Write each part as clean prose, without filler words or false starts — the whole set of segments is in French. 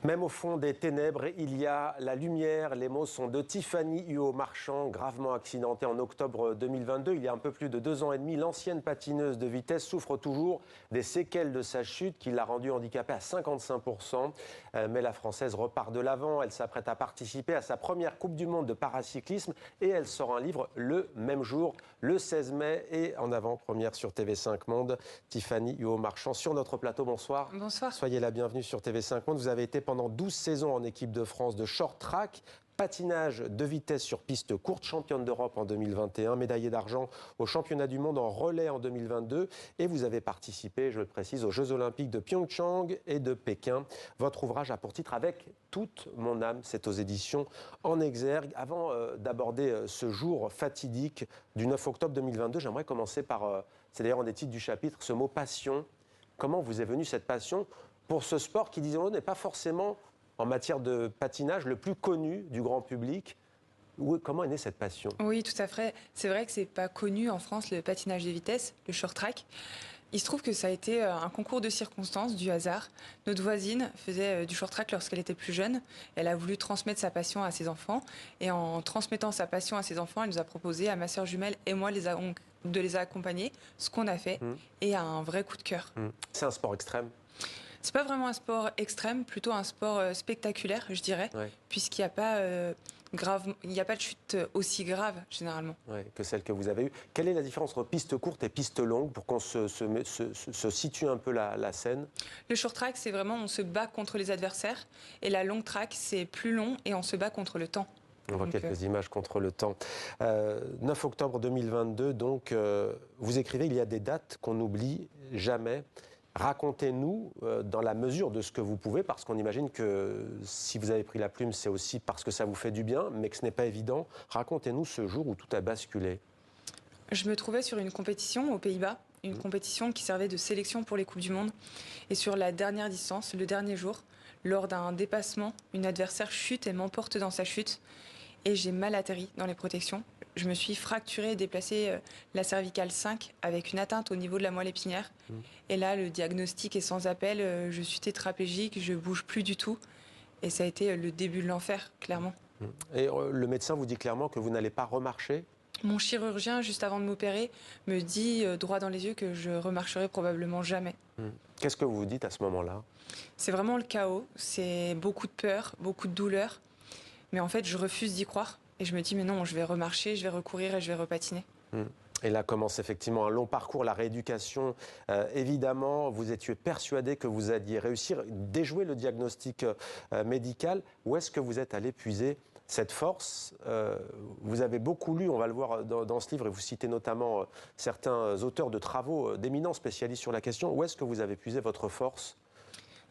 Même au fond des ténèbres, il y a la lumière. Les mots sont de Tiffany Huot-Marchand, gravement accidentée en octobre 2022. Il y a un peu plus de 2 ans et demi, l'ancienne patineuse de vitesse souffre toujours des séquelles de sa chute qui l'a rendue handicapée à 55%. Mais la Française repart de l'avant. Elle s'apprête à participer à sa première Coupe du Monde de paracyclisme et elle sort un livre le même jour, le 16 mai. Et en avant-première sur TV5 Monde, Tiffany Huot-Marchand sur notre plateau. Bonsoir. Bonsoir. Soyez la bienvenue sur TV5 Monde. Vous avez été pendant 12 saisons en équipe de France de short track, patinage de vitesse sur piste courte, championne d'Europe en 2021, médaillée d'argent au championnat du monde en relais en 2022 et vous avez participé, je le précise, aux Jeux Olympiques de Pyeongchang et de Pékin. Votre ouvrage a pour titre Avec toute mon âme, c'est aux éditions En Exergue. Avant d'aborder ce jour fatidique du 9 octobre 2022, j'aimerais commencer par, c'est d'ailleurs un des titres du chapitre, ce mot passion. Comment vous est venue cette passion pour ce sport qui, disons-le, n'est pas forcément, en matière de patinage, le plus connu du grand public? Comment est née cette passion? Oui, tout à fait. C'est vrai que c'est pas connu en France, le patinage de vitesse, le short track. Il se trouve que ça a été un concours de circonstances, du hasard. Notre voisine faisait du short track lorsqu'elle était plus jeune. Elle a voulu transmettre sa passion à ses enfants. Et en transmettant sa passion à ses enfants, elle nous a proposé, à ma sœur jumelle et moi, de les accompagner, ce qu'on a fait, et a un vrai coup de cœur. C'est un sport extrême? C'est pas vraiment un sport extrême, plutôt un sport spectaculaire, je dirais, Ouais. puisqu'il n'y a pas il n'y a pas de chute aussi grave, généralement. Ouais, que celle que vous avez eue. Quelle est la différence entre piste courte et piste longue pour qu'on se situe un peu la scène? Le short track, c'est vraiment on se bat contre les adversaires, et la long track, c'est plus long et on se bat contre le temps. On voit Donc, quelques images contre le temps. 9 octobre 2022, donc, vous écrivez, il y a des dates qu'on n'oublie jamais. Racontez-nous, dans la mesure de ce que vous pouvez, parce qu'on imagine que si vous avez pris la plume, c'est aussi parce que ça vous fait du bien, mais que ce n'est pas évident. Racontez-nous ce jour où tout a basculé. Je me trouvais sur une compétition aux Pays-Bas, une compétition qui servait de sélection pour les Coupes du Monde. Et sur la dernière distance, le dernier jour, lors d'un dépassement, une adversaire chute et m'emporte dans sa chute. Et j'ai mal atterri dans les protections. Je me suis fracturé et déplacé la cervicale 5 avec une atteinte au niveau de la moelle épinière. Et là, le diagnostic est sans appel. Je suis tétraplégique, je bouge plus du tout. Et ça a été le début de l'enfer, clairement. Et le médecin vous dit clairement que vous n'allez pas remarcher? Mon chirurgien, juste avant de m'opérer, me dit droit dans les yeux que je remarcherai probablement jamais. Qu'est-ce que vous vous dites à ce moment-là? C'est vraiment le chaos. C'est beaucoup de peur, beaucoup de douleur. Mais en fait, je refuse d'y croire. Et je me dis, mais non, je vais remarcher, je vais recourir et je vais repatiner. Et là commence effectivement un long parcours, la rééducation. Évidemment, vous étiez persuadé que vous alliez réussir, déjouer le diagnostic médical. Où est-ce que vous êtes allé puiser cette force? Vous avez beaucoup lu, on va le voir dans ce livre, et vous citez notamment certains auteurs de travaux d'éminents spécialistes sur la question. Où est-ce que vous avez puisé votre force?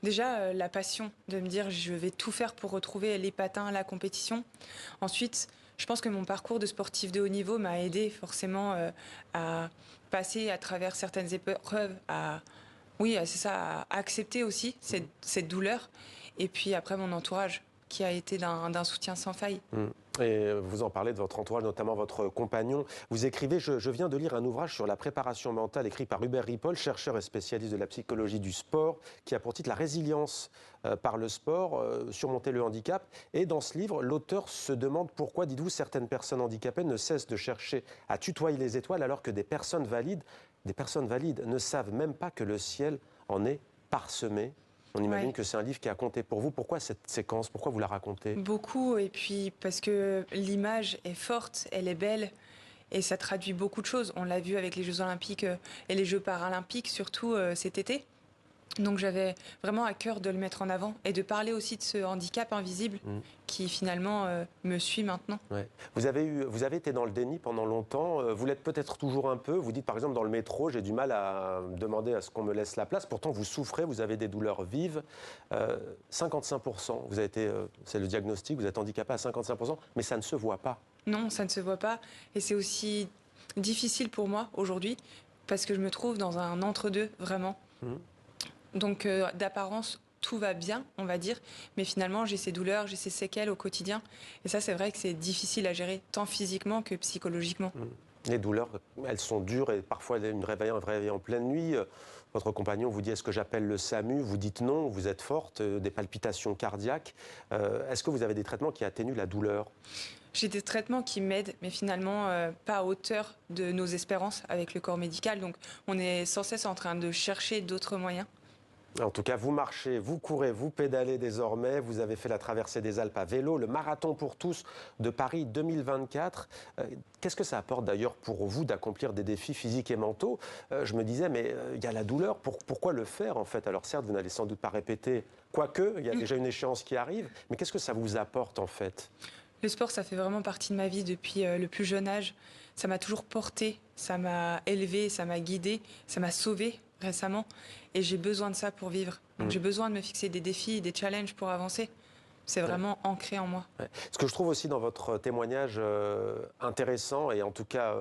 Déjà, la passion de me dire je vais tout faire pour retrouver les patins, la compétition. Ensuite, je pense que mon parcours de sportif de haut niveau m'a aidé forcément à passer à travers certaines épreuves, c'est ça, à accepter aussi cette douleur. Et puis après, mon entourage qui a été d'un soutien sans faille. Et vous en parlez de votre entourage, notamment votre compagnon. Vous écrivez, je viens de lire un ouvrage sur la préparation mentale écrit par Hubert Ripoll, chercheur et spécialiste de la psychologie du sport, qui a pour titre La résilience par le sport, surmonter le handicap. Et dans ce livre, l'auteur se demande pourquoi, dites-vous, certaines personnes handicapées ne cessent de chercher à tutoyer les étoiles alors que des personnes valides ne savent même pas que le ciel en est parsemé. On imagine que c'est un livre qui a compté pour vous. Pourquoi cette séquence? Pourquoi vous la racontez? Beaucoup, et puis parce que l'image est forte, elle est belle, et ça traduit beaucoup de choses. On l'a vu avec les Jeux Olympiques et les Jeux Paralympiques, surtout cet été. Donc j'avais vraiment à cœur de le mettre en avant et de parler aussi de ce handicap invisible qui finalement me suit maintenant. Ouais. Vous avez été dans le déni pendant longtemps. Vous l'êtes peut-être toujours un peu. Vous dites par exemple dans le métro, j'ai du mal à demander à ce qu'on me laisse la place. Pourtant vous souffrez, vous avez des douleurs vives. 55%, c'est le diagnostic, vous êtes handicapé à 55%, mais ça ne se voit pas. Non, ça ne se voit pas. Et c'est aussi difficile pour moi aujourd'hui parce que je me trouve dans un entre-deux vraiment. Donc d'apparence, tout va bien, on va dire, mais finalement j'ai ces douleurs, j'ai ces séquelles au quotidien. Et ça, c'est vrai que c'est difficile à gérer, tant physiquement que psychologiquement. Les douleurs, elles sont dures et parfois un réveil en pleine nuit. Votre compagnon vous dit, est-ce que j'appelle le SAMU? Vous dites non, vous êtes forte, des palpitations cardiaques. Est-ce que vous avez des traitements qui atténuent la douleur? J'ai des traitements qui m'aident, mais finalement pas à hauteur de nos espérances avec le corps médical. Donc on est sans cesse en train de chercher d'autres moyens. En tout cas, vous marchez, vous courez, vous pédalez désormais. Vous avez fait la traversée des Alpes à vélo, le marathon pour tous de Paris 2024. Qu'est-ce que ça apporte d'ailleurs pour vous d'accomplir des défis physiques et mentaux? Je me disais, mais il y a la douleur, pourquoi le faire en fait? Alors certes, vous n'allez sans doute pas répéter, quoique, il y a déjà une échéance qui arrive, mais qu'est-ce que ça vous apporte en fait? Le sport, ça fait vraiment partie de ma vie depuis le plus jeune âge. Ça m'a toujours porté, ça m'a élevé, ça m'a guidé, ça m'a sauvé récemment. Et j'ai besoin de ça pour vivre. Donc j'ai besoin de me fixer des défis, des challenges pour avancer. C'est vraiment ancré en moi. Ouais. Ce que je trouve aussi dans votre témoignage intéressant et en tout cas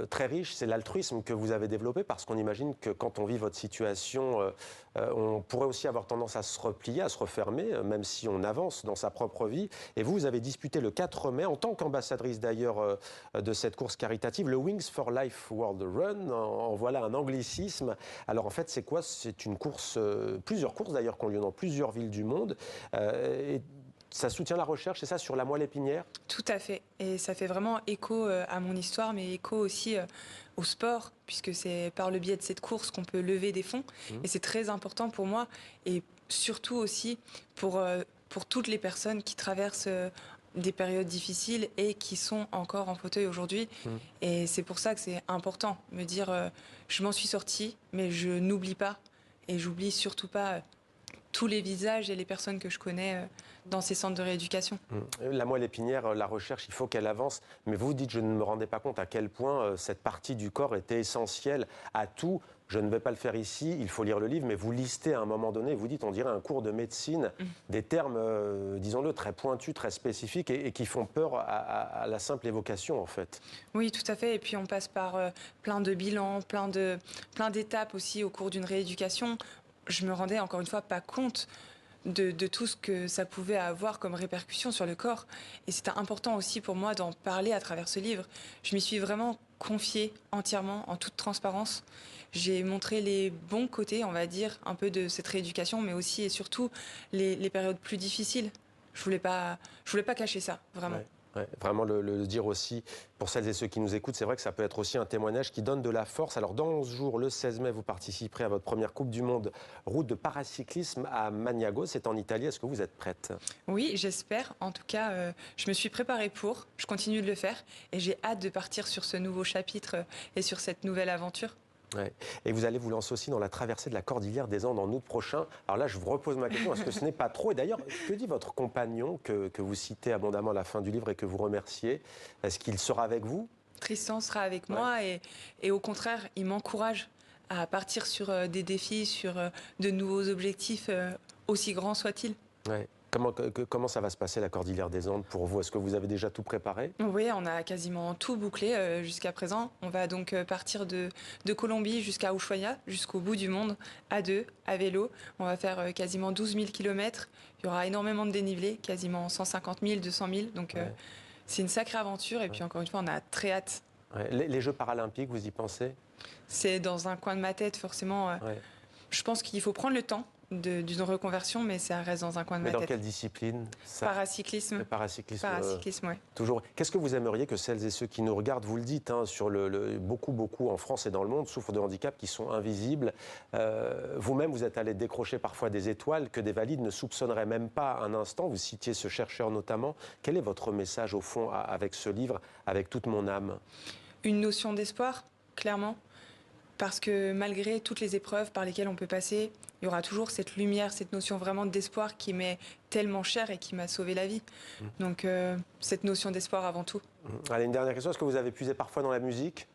très riche, c'est l'altruisme que vous avez développé, parce qu'on imagine que quand on vit votre situation, on pourrait aussi avoir tendance à se replier, à se refermer, même si on avance dans sa propre vie. Et vous avez disputé le 4 mai, en tant qu'ambassadrice d'ailleurs de cette course caritative, le Wings for Life World Run. En voilà un anglicisme. Alors en fait, c'est quoi? C'est une course, plusieurs courses d'ailleurs qui ont lieu dans plusieurs villes du monde. Et ça soutient la recherche, c'est ça, sur la moelle épinière? Tout à fait. Et ça fait vraiment écho à mon histoire, mais écho aussi au sport, puisque c'est par le biais de cette course qu'on peut lever des fonds. Et c'est très important pour moi, et surtout aussi pour toutes les personnes qui traversent des périodes difficiles et qui sont encore en fauteuil aujourd'hui. Et c'est pour ça que c'est important, me dire, je m'en suis sortie, mais je n'oublie pas, et j'oublie surtout pas tous les visages et les personnes que je connais dans ces centres de rééducation. La moelle épinière, la recherche, il faut qu'elle avance. Mais vous dites, je ne me rendais pas compte à quel point cette partie du corps était essentielle à tout. Je ne vais pas le faire ici, il faut lire le livre, mais vous listez à un moment donné, vous dites, on dirait un cours de médecine, des termes, disons-le, très pointus, très spécifiques et qui font peur à la simple évocation, en fait. Oui, tout à fait. Et puis on passe par plein de bilans, plein d'étapes aussi au cours d'une rééducation. Je me rendais encore une fois pas compte de tout ce que ça pouvait avoir comme répercussion sur le corps. Et c'était important aussi pour moi d'en parler à travers ce livre. Je m'y suis vraiment confiée entièrement, en toute transparence. J'ai montré les bons côtés, on va dire, un peu de cette rééducation, mais aussi et surtout les périodes plus difficiles. Je voulais pas cacher ça, vraiment. Ouais. Ouais, vraiment le dire aussi, pour celles et ceux qui nous écoutent, c'est vrai que ça peut être aussi un témoignage qui donne de la force. Alors dans 11 jours, le 16 mai, vous participerez à votre première Coupe du Monde route de paracyclisme à Magnago, c'est en Italie. Est-ce que vous êtes prête? Oui, j'espère. En tout cas, je me suis préparée pour, je continue de le faire et j'ai hâte de partir sur ce nouveau chapitre et sur cette nouvelle aventure. Ouais. Et vous allez vous lancer aussi dans la traversée de la Cordillère des Andes en août prochain. Alors là, je vous repose ma question, parce que ce n'est pas trop. Et d'ailleurs, que dit votre compagnon que vous citez abondamment à la fin du livre et que vous remerciez? Est-ce qu'il sera avec vous? Tristan sera avec moi et au contraire, il m'encourage à partir sur des défis, sur de nouveaux objectifs, aussi grands soient-ils. Ouais. Comment ça va se passer, la Cordillère des Andes, pour vous? Est-ce que vous avez déjà tout préparé? Oui, on a quasiment tout bouclé jusqu'à présent. On va donc partir de Colombie jusqu'à Ushuaia, jusqu'au bout du monde, à deux, à vélo. On va faire quasiment 12 000 kilomètres. Il y aura énormément de dénivelé, quasiment 150 000, 200 000. Donc c'est une sacrée aventure. Et puis encore une fois, on a très hâte. Ouais. Les Jeux paralympiques, vous y pensez? C'est dans un coin de ma tête, forcément. Ouais. Je pense qu'il faut prendre le temps d'une reconversion, mais ça reste dans un coin de Mais ma dans tête. quelle discipline ça? Paracyclisme. Le paracyclisme. Paracyclisme, oui. Toujours. Qu'est-ce que vous aimeriez que celles et ceux qui nous regardent, vous le dites, hein, sur beaucoup en France et dans le monde souffrent de handicaps qui sont invisibles. Vous-même, vous êtes allé décrocher parfois des étoiles que des valides ne soupçonneraient même pas un instant. Vous citiez ce chercheur notamment. Quel est votre message au fond avec ce livre, avec toute mon âme? Une notion d'espoir, clairement. Parce que malgré toutes les épreuves par lesquelles on peut passer, il y aura toujours cette lumière, cette notion vraiment d'espoir qui m'est tellement chère et qui m'a sauvé la vie. Donc cette notion d'espoir avant tout. Allez, une dernière question. Est-ce que vous avez puisé parfois dans la musique?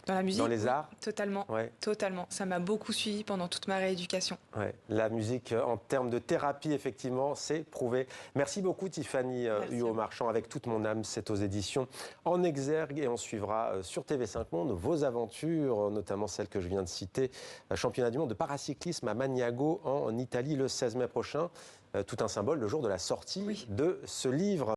Dans la musique? Dans les arts? Totalement. Ouais. Totalement. Ça m'a beaucoup suivi pendant toute ma rééducation. Ouais. La musique, en termes de thérapie, effectivement, c'est prouvé. Merci beaucoup, Tiffany Huot-Marchand. Avec toute mon âme, c'est aux éditions En Exergue. Et on suivra sur TV5 Monde vos aventures, notamment celle que je viens de citer, championnat du monde de paracyclisme à Magnago, en Italie, le 16 mai prochain. Tout un symbole, le jour de la sortie de ce livre.